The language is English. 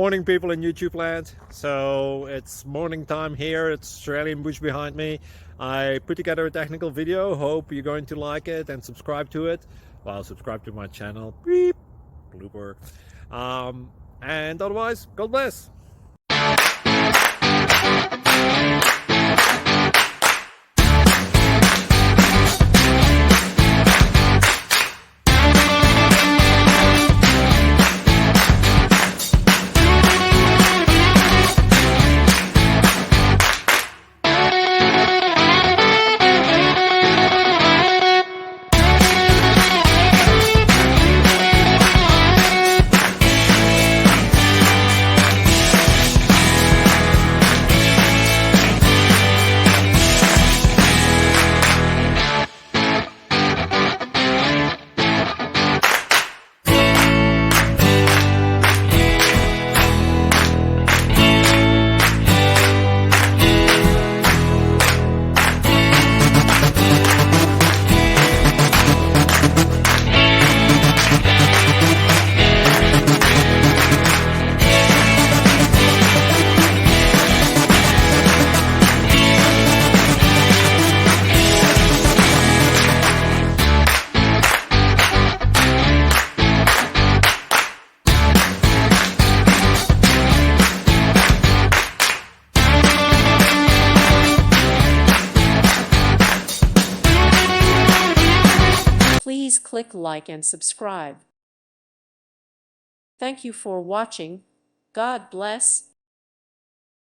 Morning, people in YouTube land. So it's morning time here. It's Australian bush behind me. I put together a technical video. Hope you're going to like it and subscribe to it. Well, subscribe to my channel. Beep. Blooper. And otherwise, God bless. Please click like and subscribe. Thank you for watching. God bless.